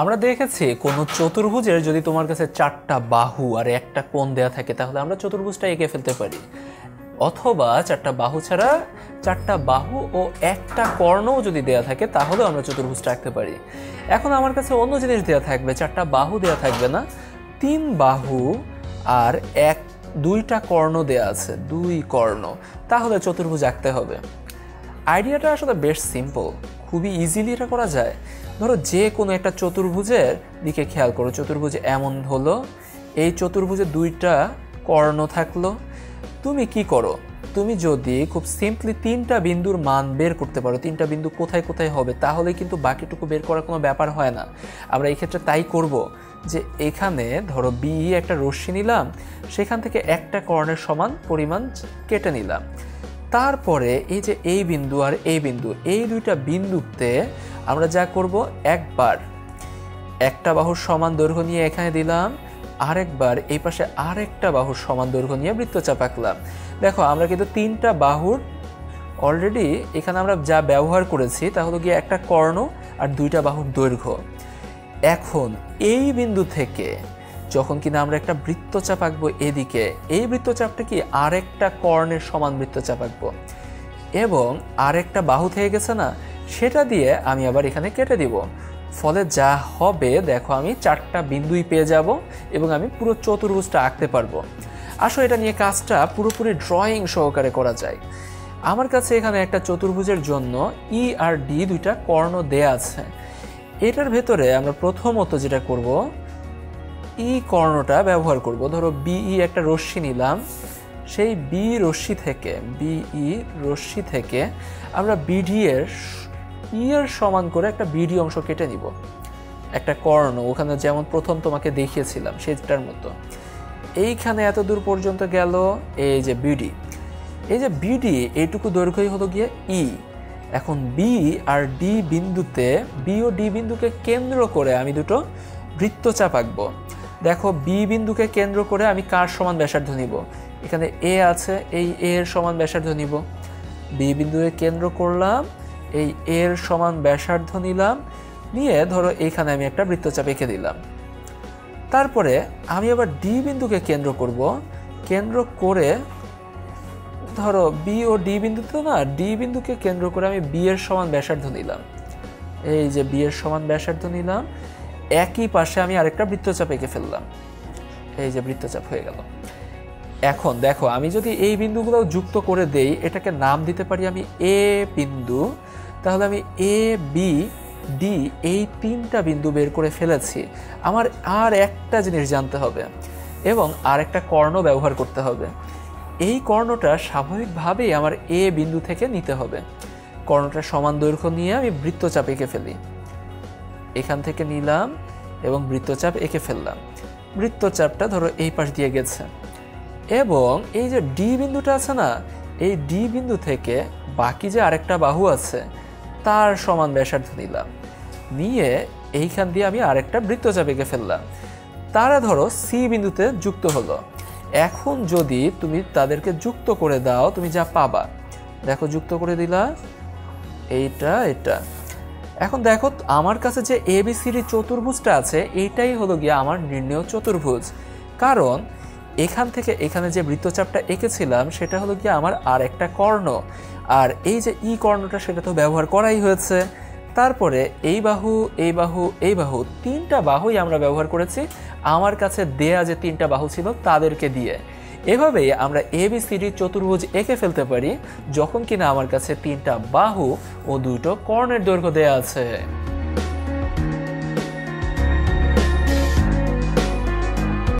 আমরা দেখেছি কোন চতুর্ভুজের যদি তোমার কাছে চারটা বাহু আর একটা কোণ দেয়া থাকে তাহলে আমরা চতুর্ভুজটা এঁকে ফেলতে পারি, অথবা চারটা বাহু ছাড়া চারটা বাহু ও একটা কর্ণও যদি দেয়া থাকে তাহলেও আমরা চতুর্ভুজটা আঁকতে পারি। এখন আমার কাছে অন্য জিনিস দেয়া থাকবে, চারটা বাহু দেয়া থাকবে না, তিন বাহু আর দুইটা কর্ণ দেয়া আছে, দুই কর্ণ, তাহলে চতুর্ভুজ আঁকতে হবে। আইডিয়াটা আসলে বেশ সিম্পল, খুবই ইজিলি এটা করা যায়। ধরো যে কোনো একটা চতুর্ভুজের দিকে খেয়াল করো, চতুর্ভুজ এমন হলো, এই চতুর্ভুজে দুইটা কর্ণ থাকলো। তুমি কি করো, তুমি যদি খুব সিম্পলি তিনটা বিন্দুর মান বের করতে পারো, তিনটা বিন্দু কোথায় কোথায় হবে, তাহলে কিন্তু বাকিটুকু বের করার কোনো ব্যাপার হয় না। আমরা এই ক্ষেত্রে তাই করব যে এখানে ধরো বি একটা রশ্মি নিলাম, সেখান থেকে একটা কর্ণের সমান পরিমাণ কেটে নিলাম। তারপরে এই যে এই বিন্দু আর এই বিন্দু, এই দুইটা বিন্দুতে আমরা যা করব, একবার একটা বাহুর সমান দৈর্ঘ্য নিয়ে এখানে দিলাম, আরেকবার এই পাশে আরেকটা বাহুর সমান দৈর্ঘ্য নিয়ে বৃত্তচাপ আঁকলাম। দেখো আমরা কিন্তু তিনটা বাহুর অলরেডি এখানে আমরা যা ব্যবহার করেছি তা হলো গিয়ে একটা কর্ণ আর দুইটা বাহুর দৈর্ঘ্য। এখন এই বিন্দু থেকে যখন কিনা আমরা একটা বৃত্তচাপ আঁকবো এদিকে, এই বৃত্তচাপটা কি আরেকটা কর্ণের সমান বৃত্তচাপ আঁকবো, এবং আরেকটা বাহু থেকে গেছে না, সেটা দিয়ে আমি আবার এখানে কেটে দিব। ফলে যা হবে দেখো, আমি চারটা বিন্দুই পেয়ে যাব এবং আমি পুরো চতুর্ভুজটা আঁকতে পারবো। আসলে এটা নিয়ে কাজটা পুরোপুরি ড্রয়িং সহকারে করা যায়। আমার কাছে এখানে একটা চতুর্ভুজের জন্য ই আর ডি দুইটা কর্ণ দেয়া আছে। এটার ভেতরে আমরা প্রথমত যেটা করব, ই কর্ণটা ব্যবহার করব। ধরো বিই একটা রশ্মি নিলাম, সেই বি রশ্মি থেকে আমরা বিডি এর ই এর সমান করে একটা বিডি অংশ কেটে নিব, একটা কর্ণ, ওখানে যেমন প্রথম তোমাকে দেখিয়েছিলাম সেটার মতো। এইখানে এত দূর পর্যন্ত গেল এই যে বিডি, এই যে বিডি এইটুকু দৈর্ঘ্যই হলো গিয়ে ই। এখন বি আর ডি বিন্দুতে, বি ও ডি বিন্দুকে কেন্দ্র করে আমি দুটো বৃত্তচাপ আঁকবো। দেখো বি বিন্দুকে কেন্দ্র করে আমি কার সমান ব্যাসার্ধ নিব, এখানে এ আছে, এই এর সমান ব্যাসার্ধ নিব। বি বিন্দুকে কেন্দ্র করলাম, এই এর সমান ব্যাসার্ধ নিলাম, নিয়ে ধরো এইখানে আমি একটা বৃত্তচাপ এঁকে দিলাম। তারপরে আমি আবার ডি বিন্দুকে কেন্দ্র করব, কেন্দ্র করে ধরো বি ও ডি বিন্দুতে না, ডি বিন্দুকে কেন্দ্র করে আমি বি এর সমান ব্যাসার্ধ নিলাম, এই যে বি এর সমান ব্যাসার্ধ নিলাম। একই পাশে আমি আরেকটা বৃত্তচাপ এঁকে ফেললাম, এই যে বৃত্তচাপ হয়ে গেল। এখন দেখো আমি যদি এই বিন্দুগুলো যুক্ত করে দেই, এটাকে নাম দিতে পারি আমি এ বিন্দু, তাহলে আমি এ বি ডি এই তিনটা বিন্দু বের করে ফেলেছি। আমার আর একটা জিনিস জানতে হবে এবং আর একটা কর্ণ ব্যবহার করতে হবে। এই কর্ণটা স্বাভাবিকভাবেই আমার এ বিন্দু থেকে নিতে হবে। কর্ণটা সমান দৈর্ঘ্য নিয়ে আমি বৃত্তচাপ এঁকে ফেলি, এখান থেকে নিলাম এবং বৃত্তচাপ এঁকে ফেললাম। বৃত্তচাপটা ধরো এই পাশ দিয়ে গেছে, এবং এই যে ডি বিন্দুটা আছে না, এই ডি বিন্দু থেকে বাকি যে আরেকটা বাহু আছে তার সমান ব্যাসার্ধ নিলাম, নিয়ে এইখান দিয়ে আমি আরেকটা বৃত্তচাপ এঁকে ফেললাম। তারা ধরো সি বিন্দুতে যুক্ত হলো। এখন যদি তুমি তাদেরকে যুক্ত করে দাও, তুমি যা পাবা, দেখো যুক্ত করে দিলা এইটা এটা। এখন দেখো আমার কাছে যে এবিসিডি চতুর্ভুজটা আছে, এইটাই হলো গিয়ে আমার নির্ণেয় চতুর্ভুজ। কারণ এখান থেকে এখানে যে বৃত্তচাপটা এঁকেছিলাম সেটা হলো গিয়ে আমার আর একটা কর্ণ, আর এই যে ই কর্ণটা সেটা তো ব্যবহার করাই হয়েছে। তারপরে এই বাহু, এই বাহু, এই বাহু, তিনটা বাহুই আমরা ব্যবহার করেছি আমার কাছে দেয়া যে তিনটা বাহু ছিল তাদেরকে দিয়ে। এভাবেই আমরা এবিসিডি চতুর্ভুজ এঁকে ফেলতে পারি যখন কিনা আমার কাছে তিনটা বাহু ও দুটো কর্ণের দৈর্ঘ্য দেয়া আছে।